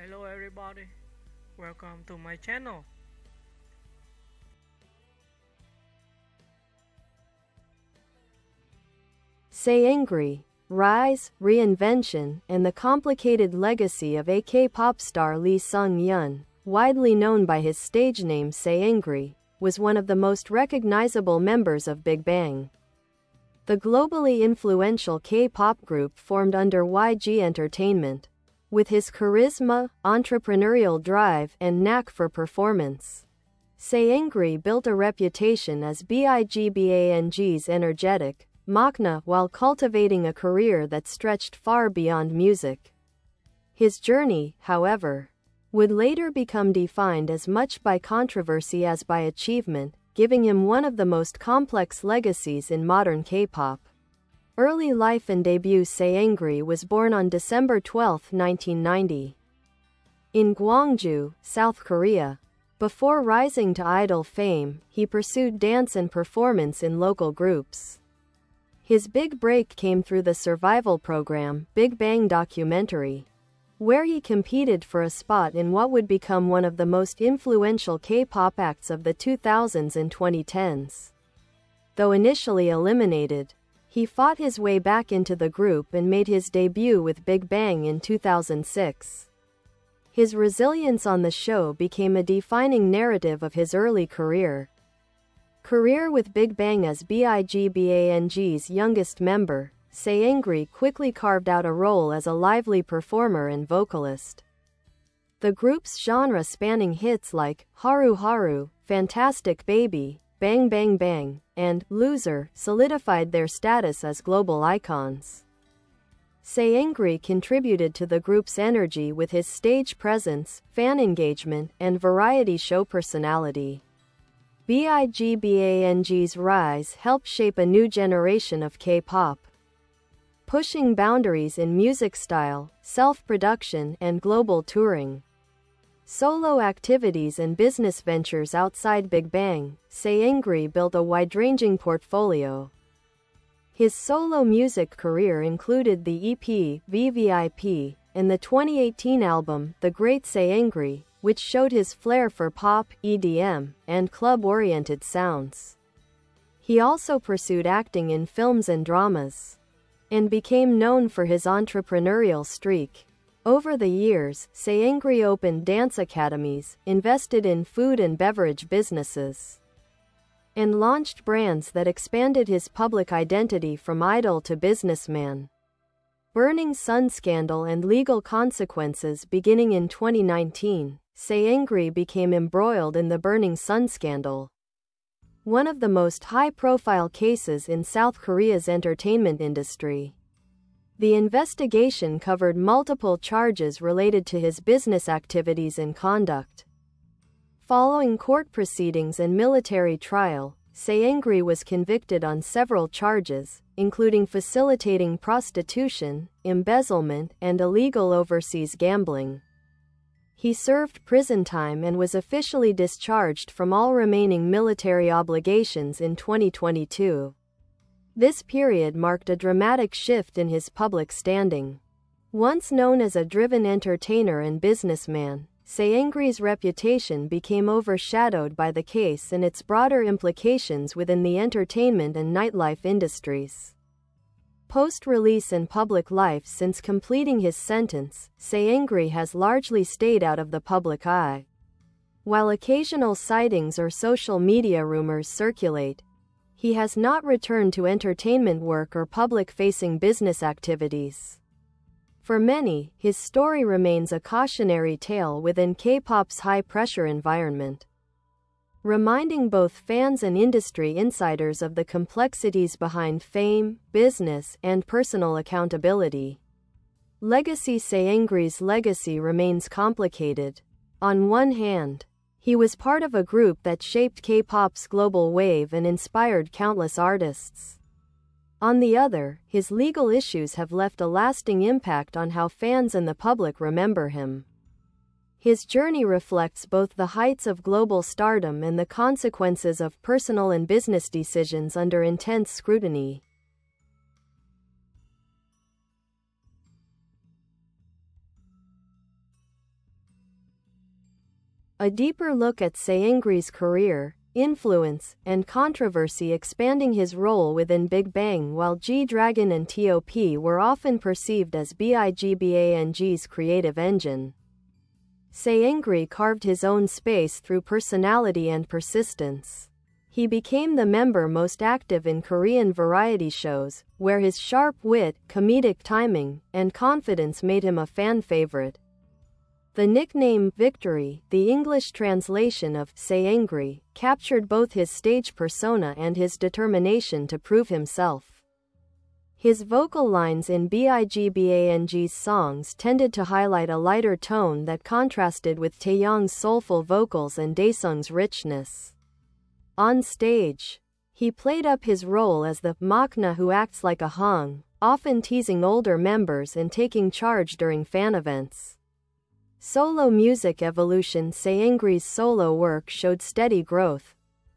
Hello everybody, welcome to my channel. Seungri, Rise, Reinvention, and the complicated legacy of AK pop star Lee Seung Hyun, widely known by his stage name Seungri, was one of the most recognizable members of Big Bang. The globally influential K-pop group formed under YG Entertainment, with his charisma, entrepreneurial drive, and knack for performance. Seungri built a reputation as BIGBANG's energetic, maknae, while cultivating a career that stretched far beyond music. His journey, however, would later become defined as much by controversy as by achievement, giving him one of the most complex legacies in modern K-pop. Early life and debut. Seungri was born on December 12, 1990, in Gwangju, South Korea. Before rising to idol fame, he pursued dance and performance in local groups. His big break came through the survival program, BIGBANG Documentary, where he competed for a spot in what would become one of the most influential K-pop acts of the 2000s and 2010s. Though initially eliminated, he fought his way back into the group and made his debut with Big Bang in 2006. His resilience on the show became a defining narrative of his early career. With Big Bang as BIGBANG's youngest member, Seungri quickly carved out a role as a lively performer and vocalist. The group's genre-spanning hits like Haru Haru, Fantastic Baby, Bang Bang Bang, and Loser solidified their status as global icons. Seungri contributed to the group's energy with his stage presence, fan engagement, and variety show personality. BIGBANG's rise helped shape a new generation of K-pop, pushing boundaries in music style, self-production, and global touring. Solo activities and business ventures outside Big Bang. Seungri built a wide-ranging portfolio. His solo music career included the EP, VVIP, and the 2018 album, The Great Seungri, which showed his flair for pop, EDM, and club-oriented sounds. He also pursued acting in films and dramas, and became known for his entrepreneurial streak. Over the years, Seungri opened dance academies, invested in food and beverage businesses, and launched brands that expanded his public identity from idol to businessman. Burning Sun scandal and legal consequences. Beginning in 2019, Seungri became embroiled in the Burning Sun scandal, one of the most high-profile cases in South Korea's entertainment industry. The investigation covered multiple charges related to his business activities and conduct. Following court proceedings and military trial, Seungri was convicted on several charges, including facilitating prostitution, embezzlement, and illegal overseas gambling. He served prison time and was officially discharged from all remaining military obligations in 2022. This period marked a dramatic shift in his public standing. Once known as a driven entertainer and businessman, Seungri's reputation became overshadowed by the case and its broader implications within the entertainment and nightlife industries. Post-release and public life. Since completing his sentence, Seungri has largely stayed out of the public eye. While occasional sightings or social media rumors circulate, he has not returned to entertainment work or public-facing business activities. For many, his story remains a cautionary tale within K-pop's high-pressure environment, reminding both fans and industry insiders of the complexities behind fame, business, and personal accountability. Legacy. Seungri's legacy remains complicated. On one hand, he was part of a group that shaped K-pop's global wave and inspired countless artists. On the other, his legal issues have left a lasting impact on how fans and the public remember him. His journey reflects both the heights of global stardom and the consequences of personal and business decisions under intense scrutiny. A deeper look at Seungri's career, influence, and controversy, expanding his role within Big Bang. While G-Dragon and T.O.P. were often perceived as BIGBANG's creative engine, Seungri carved his own space through personality and persistence. He became the member most active in Korean variety shows, where his sharp wit, comedic timing, and confidence made him a fan favorite. The nickname Victory, the English translation of Seungri, captured both his stage persona and his determination to prove himself. His vocal lines in BIGBANG's songs tended to highlight a lighter tone that contrasted with Taeyong's soulful vocals and Daesung's richness. On stage, he played up his role as the maknae who acts like a hung, often teasing older members and taking charge during fan events. Solo music evolution. Seungri's solo work showed steady growth.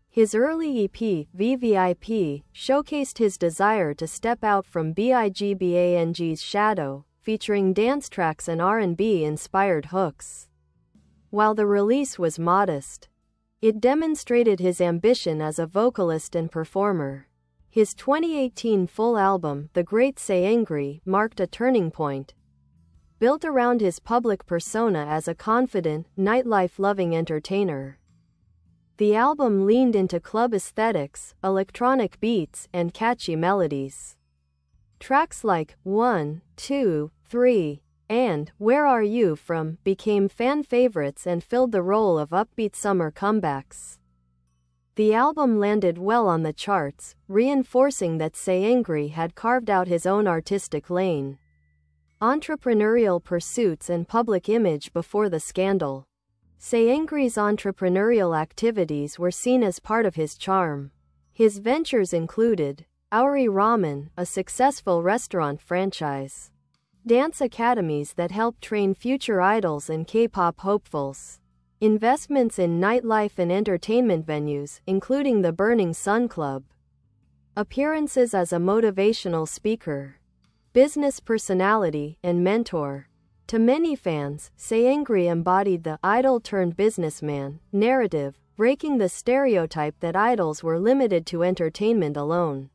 His early EP, VVIP, showcased his desire to step out from BIGBANG's shadow, featuring dance tracks and R&B-inspired hooks. While the release was modest, it demonstrated his ambition as a vocalist and performer. His 2018 full album, The Great Seungri, marked a turning point. Built around his public persona as a confident, nightlife-loving entertainer. The album leaned into club aesthetics, electronic beats, and catchy melodies. Tracks like 1, 2, 3, and Where Are You From became fan favorites and filled the role of upbeat summer comebacks. The album landed well on the charts, reinforcing that Seungri had carved out his own artistic lane. Entrepreneurial pursuits and public image. Before the scandal, Seungri's entrepreneurial activities were seen as part of his charm. His ventures included Auri Ramen, a successful restaurant franchise, dance academies that help train future idols and K-pop hopefuls, investments in nightlife and entertainment venues, including the Burning Sun Club, appearances as a motivational speaker, business personality, and mentor. To many fans, Seungri embodied the idol-turned-businessman narrative, breaking the stereotype that idols were limited to entertainment alone.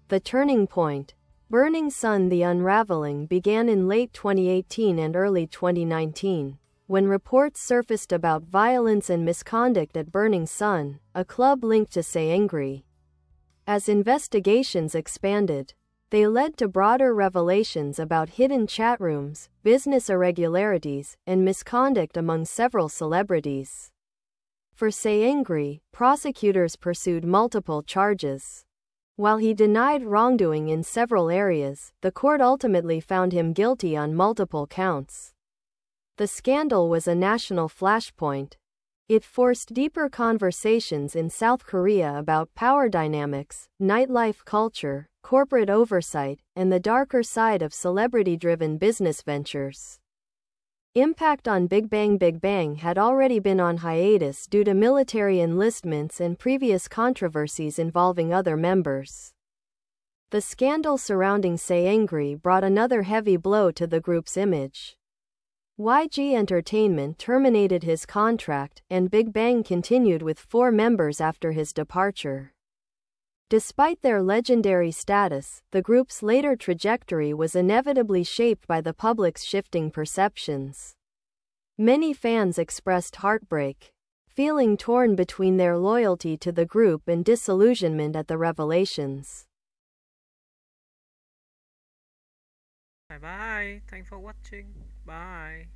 The turning point. Burning Sun. The unraveling began in late 2018 and early 2019, when reports surfaced about violence and misconduct at Burning Sun, a club linked to Seungri. As investigations expanded, they led to broader revelations about hidden chat rooms, business irregularities, and misconduct among several celebrities. For Seungri, prosecutors pursued multiple charges. While he denied wrongdoing in several areas, the court ultimately found him guilty on multiple counts. The scandal was a national flashpoint. It forced deeper conversations in South Korea about power dynamics, nightlife culture, corporate oversight, and the darker side of celebrity-driven business ventures. Impact on Big Bang. Big Bang had already been on hiatus due to military enlistments and previous controversies involving other members. The scandal surrounding Seungri brought another heavy blow to the group's image. YG Entertainment terminated his contract, and Big Bang continued with 4 members after his departure. Despite their legendary status, the group's later trajectory was inevitably shaped by the public's shifting perceptions. Many fans expressed heartbreak, feeling torn between their loyalty to the group and disillusionment at the revelations. Bye bye. Thanks for watching. Bye.